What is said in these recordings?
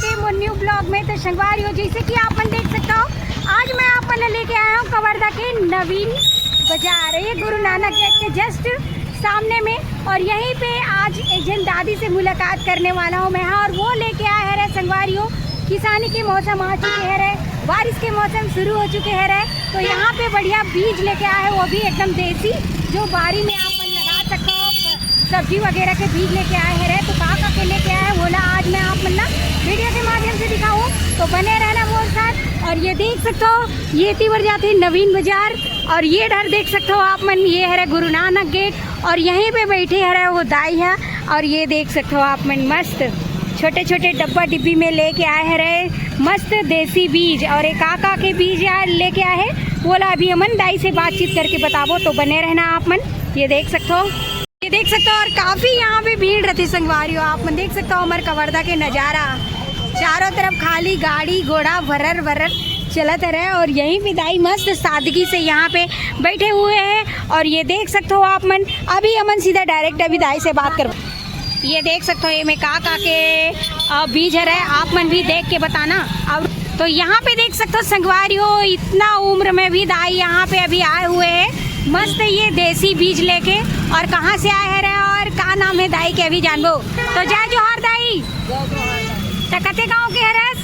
के new blog में। तो संगवारियों जैसे कि आप देख सकते हो, आज मैं आप लेके आया हूँ कवर्धा के नवीन बाजार, ये गुरु नानक गेट के जस्ट सामने में। और यहीं पे आज एक जन दादी से मुलाकात करने वाला हूँ मैं, और वो लेके आया है संगवारियों, किसानी के मौसम आ चुके हैं, बारिश के मौसम शुरू हो चुके हैं। तो यहाँ पे बढ़िया बीज लेके आया है, वो भी एकदम देसी, जो बारी में आप लगा सकते हो। सब्जी वगैरह के बीज लेके आए हैं। तो कहाँ के लेके आए हैं बोला, आज मैं आप वीडियो के माध्यम से दिखाऊँ, तो बने रहना वो साथ। और ये देख सकते हो, ये तीवर जाते हैं नवीन बाजार, और ये डर देख सकते हो आप मन, ये है गुरु नानक गेट, और यहीं पे बैठे है वो दाई है। और ये देख सकते हो आप मन, मस्त छोटे छोटे डब्बा डिब्बी में लेके आए हैं मस्त देसी बीज। और एक काका के बीज यार लेके आए हैं, बोला अभी अमन दाई से बातचीत करके बताओ, तो बने रहना आप मन। ये देख सकते हो, ये देख सकते हो। और काफ़ी यहाँ पे भीड़ रहती संगवारियों, आप मन देख सकते हो हमारे कवर्धा के नज़ारा, चारों तरफ खाली गाड़ी घोड़ा भरर भरर चलत रहे। और यहीं पे दाई मस्त सादगी से यहाँ पे बैठे हुए हैं। और ये देख सकते हो आप मन, अभी अमन सीधा डायरेक्ट अभी दाई से बात कर। ये देख सकते हो, ये में काका के बीज है, आप मन भी देख के बताना। अब तो यहाँ पे देख सकते हो संगवारियों, इतना उम्र में भी दाई यहाँ पे अभी आए हुए हैं मस्त ये देसी बीज लेके। और कहाँ से आए हैं और का नाम है दाई के अभी जानबो। तो जय जोहार दाई। तो कते गाँव के है रस?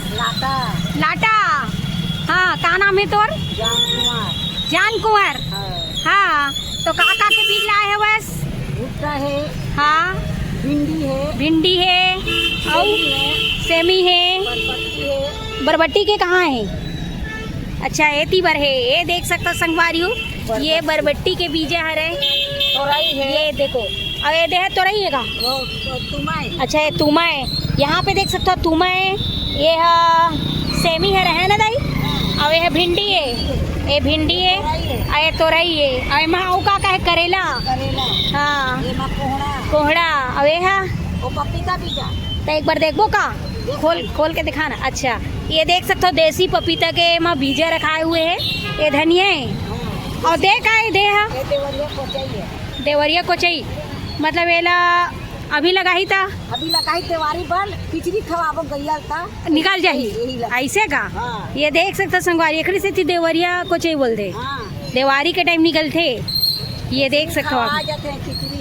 लाटा। हाँ, का नाम है तोर? जान कुंवर। हाँ, तो काका के बीज लाए है बस? भुट्टा है, हाँ, भिंडी है और सेमी है, बरबट्टी के कहाँ है? अच्छा, ये तीवर है। ये देख सकते हो संगवारियों, ये बरबट्टी के बीज है, ये देखो। और ये देह तो रही है का? अच्छा, ये तुमा है, यहाँ पे देख सकते हो तुमा है, ये सेमी है ना दाई। और ये भिंडी है, ये भिंडी है, और ये तोरई है, और माँ का है करेला। हाँ, कोहड़ा। और ये है पपीता बीजा। तो एक बार देखो का, खोल के दिखाना। अच्छा, ये देख सकते हो देसी पपीता के माँ बीजे रखाए हुए हैं। ये धनिया है, और देखा है देवरिया कोचई, मतलब ये अभी लगाई था, तेवारी बन खिचड़ी खवाबो गैया था, निकाल जाही ऐसे का। हाँ। ये देख सकते संगवारी, एकरी से थी देवरिया कोचई बोलते। हाँ। देवारी के टाइम निकलते। ये देख सकते हो आप, खिचड़ी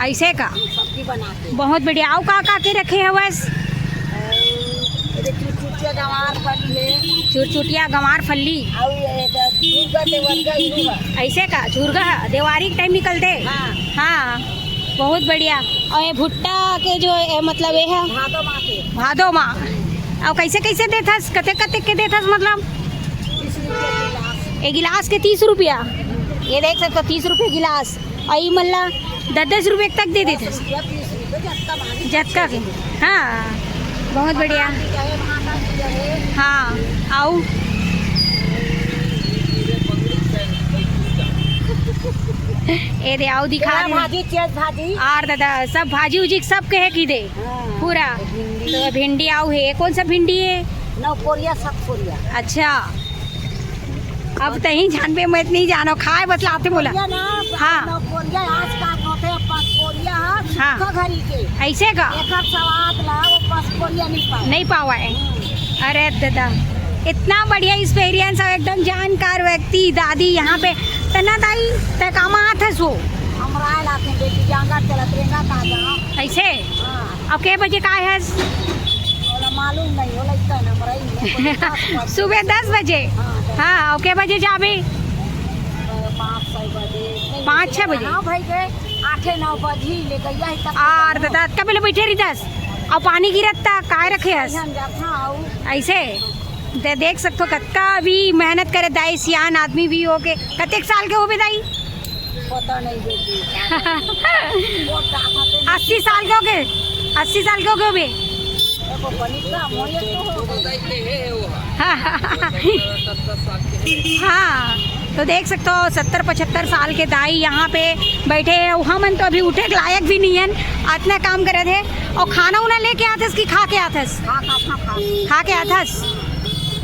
ऐसे का सब्जी बना के बहुत बढ़िया। आओ का के रखे हैं बस? चुरचुटिया गंवार फल्ली ऐसे का झुरगा देवारी के टाइम निकलते। हाँ, बहुत बढ़िया। और ये भुट्टा के जो मतलब ये है भादो माँ। और कैसे कैसे देथस, कते कते के देथस मतलब? एक गिलास के 30 रुपया। ये देख सकते हो 30 रुपये गिलास, और ये मल्ला 10-10 रुपये तक दे देते जतका के। हाँ, बहुत बढ़िया। हाँ, आओ। ए दे आओ दिखा भाजी और दादा सब भाजी उजी सब कहे की दे पूरा। तो भिंडी आओ है, कौन सा भिंडी है? अच्छा, अब तही जानबे मैं नहीं जानो, खाए बतलाते बोला। हाँ, ऐसे का नहीं पावा है। अरे दादा, इतना बढ़िया एक्सपीरियंस है, एकदम जानकार व्यक्ति दादी यहाँ पे। तना दाई तकामा आते सो ऐसे। अब के बजे का है? मालूम नहीं, सुबह 10 बजे। हाँ, और के बजे जाबे? 5-6 बजे। 8-9 बजे ले गया। और दादा कब पहले बैठे रही 10 और पानी गिरता काय रखे हस ऐसे। देख सकते हो कत्का भी मेहनत करे दाई, सियान आदमी भी हो के। कतेक साल के हो बे दाई? पता नहीं 80 साल के हो गए, 80 साल के हो गए बे। हाँ, तो देख सकते हो 70-75 साल के दाई यहाँ पे बैठे हैं। वहाँ मन तो अभी उठे के लायक भी नहीं है, इतना काम करे थे। और खाना उना लेके आथस कि खा के आथस? खा के आथस।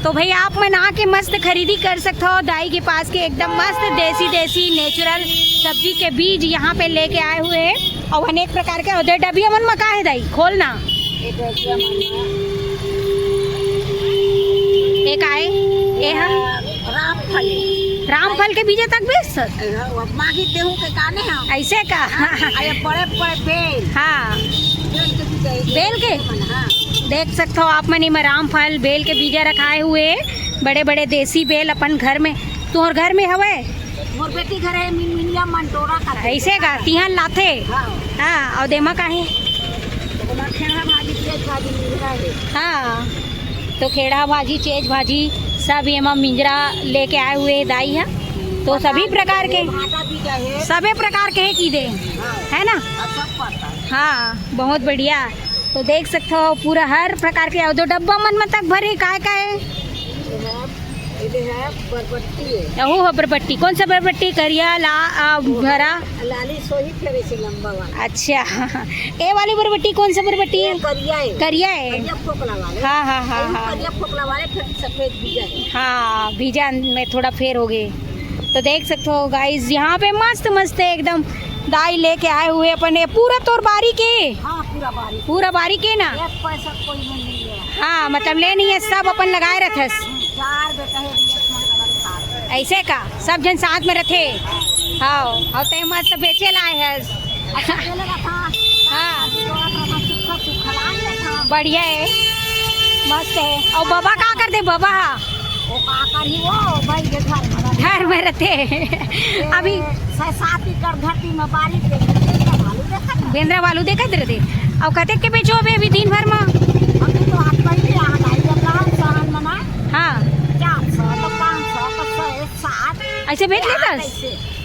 तो भाई आप मन आके मस्त खरीदी कर सकते हो दाई के पास के, एकदम मस्त देसी नेचुरल सब्जी के बीज यहाँ पे लेके आए हुए हैं। और अनेक प्रकार के डबिया मन मका है दाई, खोलना एक आए ये हाँ रामफल रामफल के बीजे तक भी माघी गेहूं के काने हैं ऐसे का अरे बड़े बड़े बेल हाँ बेल के हाँ देख सकते हो आप मन इमा रामफल बेल के बीजा रखाए हुए बड़े बड़े देसी बेल अपन घर में तोहर घर में हवे मोर बेटी घर है मिनिया मंटोरा का ऐसे का तिहान लाथे हाँ हाँ और देमा काहे खेड़ा भाजी तेज भाजी मिल रहा है हाँ तो खेड़ा भाजी चेज भाजी सब ये मिंजरा लेके आए हुए दाई है तो सभी प्रकार के भाटा भी है सभी प्रकार के की दे है ना सब पता है हाँ बहुत बढ़िया तो देख सकते हो पूरा हर प्रकार के दो डब्बा मन में तक भरे काय ये है बरबट्टी है अहो हो बरबट्टी कौन सा बरबट्टी करिया भरा लाली सोही फेरे से लंबा वाला अच्छा ये वाली बरबट्टी कौन सा बरबट्टी है करिया है करिया है करिया फोकला वाले हाँ हाँ हाँ हाँ करिया फोकला वाले फिर सफेद बीजा है हाँ बीजा में थोड़ा फेर हो गए तो देख सकते हो गाइस यहाँ पे मस्त मस्त है एकदम दाई लेके आए हुए अपन ये पूरा तोर बारी के हाँ पूरा बारी के ना एक पैसा कोई नहीं है हाँ मतलब ले नहीं है सब अपन लगाए रखे चार बेटा है ऐसे का सब जन साथ में रखे हाँ और ते मस्त बेचे लाए है हाँ बढ़िया है मस्त है और बाबा का कर दे बाबा वो का करी वो भाई के घर घर में रहते अभी 6-7 एकड़ धरती में बारिश के बेंद्रा वालू देखा रहते अब कते के बेचो अभी दिन भर में अभी तो हाथ पहले आ गई जब राम सहन मना हाँ 400 तो 500 7 ऐसे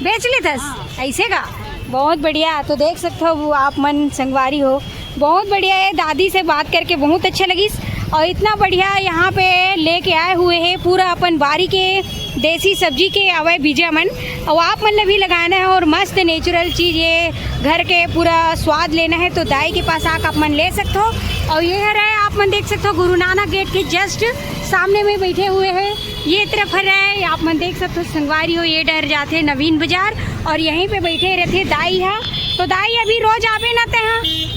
बेच लेता ऐसे का बहुत बढ़िया तो देख सकते हो आप मन संगवारी हो बहुत बढ़िया है दादी से बात करके बहुत अच्छा लगी और इतना बढ़िया यहाँ पे लेके आए हुए हैं पूरा अपन बारी के देसी सब्जी के अवय बीजा मन और आप मन भी लगाना है और मस्त नेचुरल चीज़ ये घर के पूरा स्वाद लेना है तो दाई के पास आकर आप मन ले सकते हो और ये है आप मन देख सकते हो गुरु नानक गेट के जस्ट सामने में बैठे हुए हैं ये तरफ है आप मन देख सकते हो संगवारी हो ये डर जाते हैं नवीन बाजार और यहीं पे बैठे रहते दाई है तो दाई अभी रोज आवे ना ते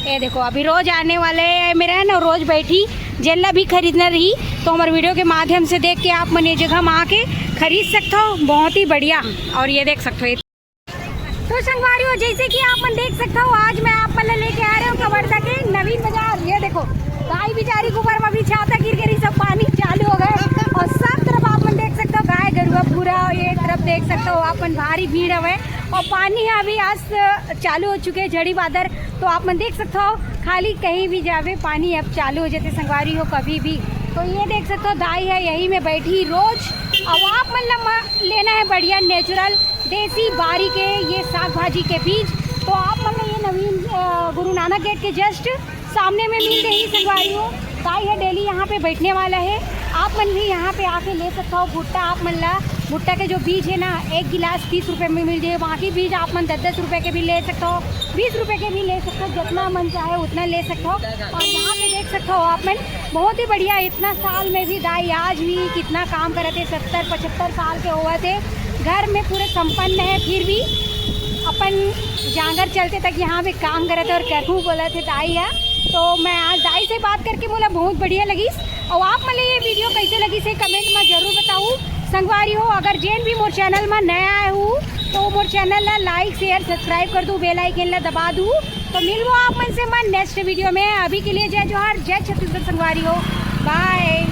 ये देखो अभी रोज आने वाले मेरा है ना रोज बैठी जेला भी खरीदना रही तो हमारे वीडियो के माध्यम से देख के आप मन ये जगह में आके खरीद सकते हो बहुत ही बढ़िया और ये देख सकते हो तो संगवारी हो जैसे कि आप मन देख सकते हो आज मैं आप मन लेके आ रहा हूँ कवर्धा के नवीन बाजार ये देखो गाय बेचारी के ऊपर अभी छाता गिर गई सब पानी चालू हो गए और सब तरफ आप मन देख सकते हो गाय गरुआ पूरा ये तरफ देख सकते हो आप मन भारी भीड़ है और पानी है अभी आज चालू हो चुके हैं झड़ी बादर तो आप मन देख सकते हो खाली कहीं भी जावे पानी अब चालू हो जाते संगवारी हो कभी भी तो ये देख सकते हो दाई है यहीं में बैठी रोज अब आप मतलब लेना है बढ़िया नेचुरल देसी बारी के ये साग भाजी के बीज तो आप मतलब ये नवीन गुरु नानक गेट के जस्ट सामने में मिल रही संगवारी हो दाई है डेली यहाँ पे बैठने वाला है आप मन भी यहाँ पे आके ले सकते हो भुट्टा आप मन ला भुट्टा के जो बीज है ना 1 गिलास 30 रुपये में मिल जाए बाकी बीज आप मन 10-10 रुपये के भी ले सकते हो 20 रुपये के भी ले सकते हो जितना मन चाहे उतना ले सकते हो और यहाँ पे देख सकते हो आप मन बहुत ही बढ़िया इतना साल में भी दाई आज भी कितना काम करे थे 70-75 साल के हुए थे घर में पूरे संपन्न है फिर भी अपन जांगर चलते तक यहाँ पे काम करे थे और करूँ बोला थे दाई है तो मैं आज दाई से बात करके बोला बहुत बढ़िया लगी और आप मतलब ये वीडियो कैसे लगी से कमेंट में जरूर बताऊँ संगवारी हो अगर जेन भी मोर चैनल में नया आए हूँ तो मोर चैनल ला लाइक शेयर सब्सक्राइब कर दूँ बेल आइकन ला दबा दूँ तो मिलूँ आप मन से मन नेक्स्ट वीडियो में अभी के लिए जय जोहार जय छत्तीसगढ़ संगवारी हो बाय।